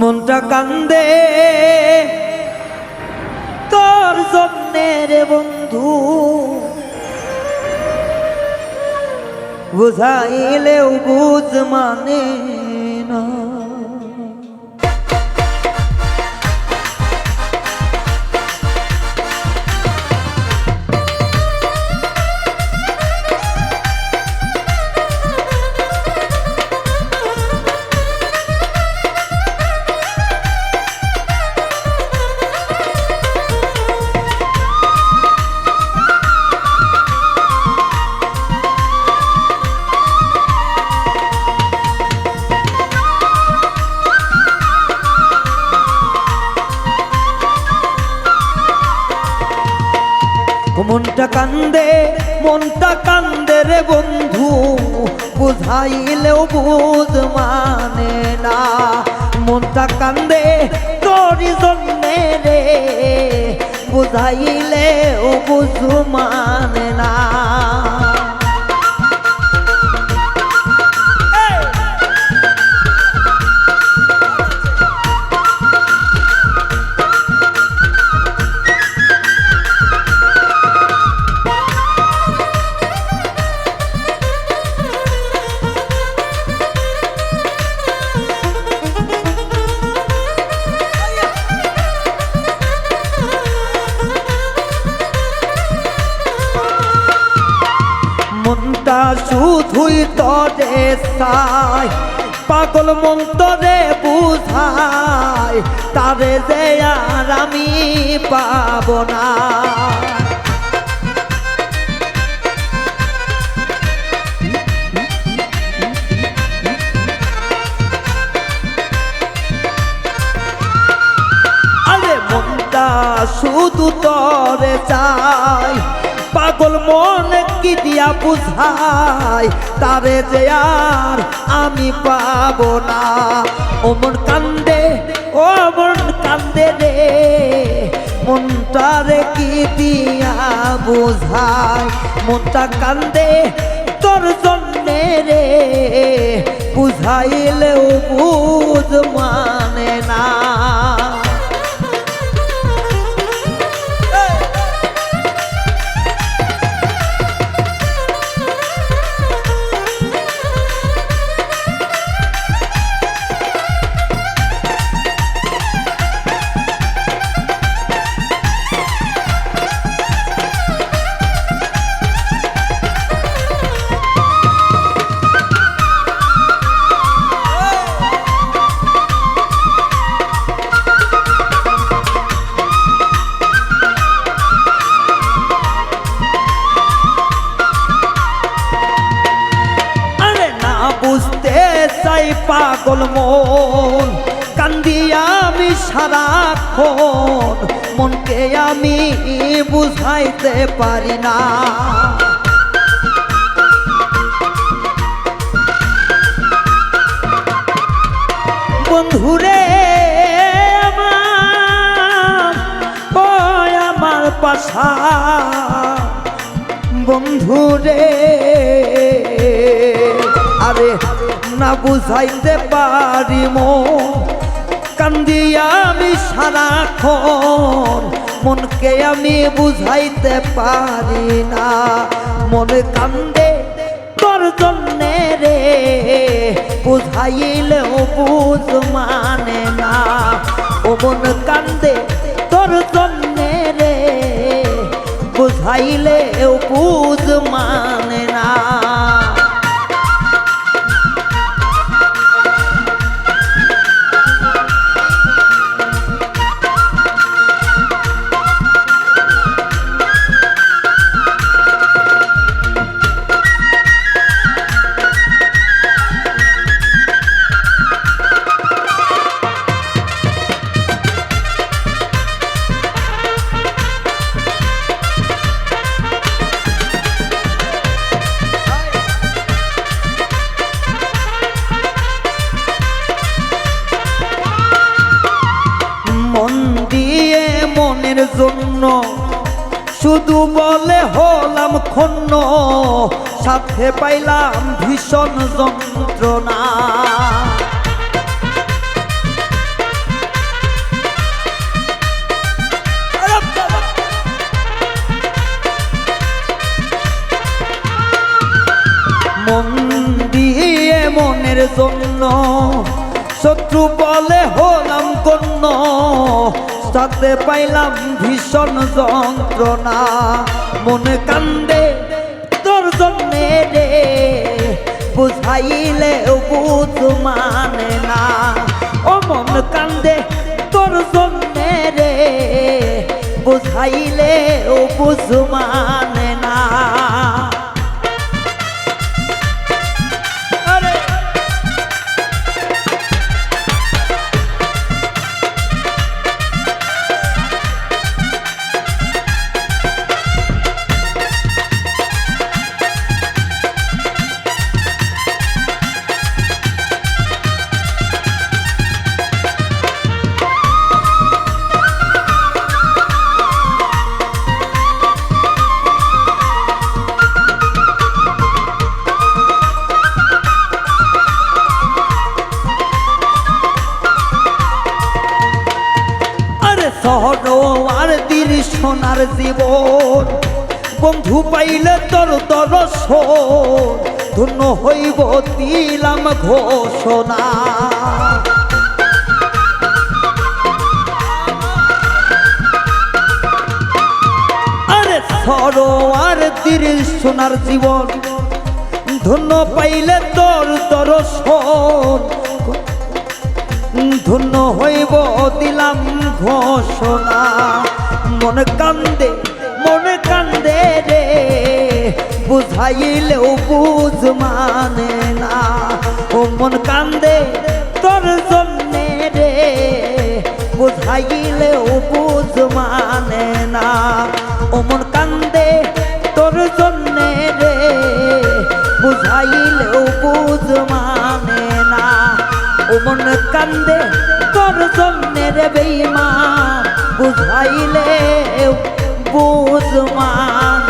মনটা কান্দে তোর জন্যে রে বন্ধু, বুঝাইলেও বুঝ মানে না। মনটা কান্দে রে বন্ধু, বুঝাইলেও বুঝ মানে না। মনটা কান্দে তোরই জন্যে রে, বুঝাইলেও বুঝ মানে না। মনটা শুধুই তরে চাই, পাগল মন তরে বুঝাই, তারে যে আর আমি পাব না। আরে মনটা শুধু তরে চাই, পাগল মন কি দিয়া বুঝাই, তারে যে আর আমি পাব না। ও মন কান্দে, ও মন কান্দে রে, মনটারে কি দিয়া বুঝাই। মনটা কান্দে তোর জন্যে রে, বুঝাইলেও বুঝ মানে না। বুঝতে চাই পাগল মন, কান্দি আমি সারাক্ষণ, মনকে আমি বুঝাইতে পারি না। বন্ধুরে আমার, ও আমার পাশা বন্ধুরে, আরে না বুঝাইতে পারি মন, কান্দি আমি সারাক্ষণ, মনকে আমি বুঝাইতে পারি না। মনে কান্দে তোর জন্যে রে, বুঝাইলেও বুঝ মানে না। ও মন কান্দে তোর জন্যে রে, বুঝাইলেও বুঝ মানে না। মনের জন্য শুধু বলে হলাম ক্ষুণ্ণ, সাথে পাইলাম ভীষণ যন্ত্রণা। জন্য শত্রু বলে হলাম গণ্য সাথে পাইলাম ভীষণ যন্ত্রণা মন কান্দে তোর জন্যে রে বুঝাইলে বুঝ মানে না ও মন কান্দে তোর জন্যে রে বুঝাইলে বুঝ মানে না সরোয়ার দিন সোনার জীবন বন্ধু পাইলে তোর দর্শন ধন্য হইব দিলাম ঘোষণা আরে সরোয়ার দিন সোনার জীবন ধন্য পাইলে তোর দর্শন ধন্য হইব দিলাম ঘোষণা মন কান্দে রে বুঝাইলেও বুঝ মানে না ও মন কান্দে তোর জন্যে রে বুঝাইলেও বুঝ মানে না ও মন কান্দে তোর জন্যে রে বুঝাইলেও বুঝ মানে না ও মন কান্দে তোর জন্যে রে বেঈমান বুঝাইলে বুঝ মান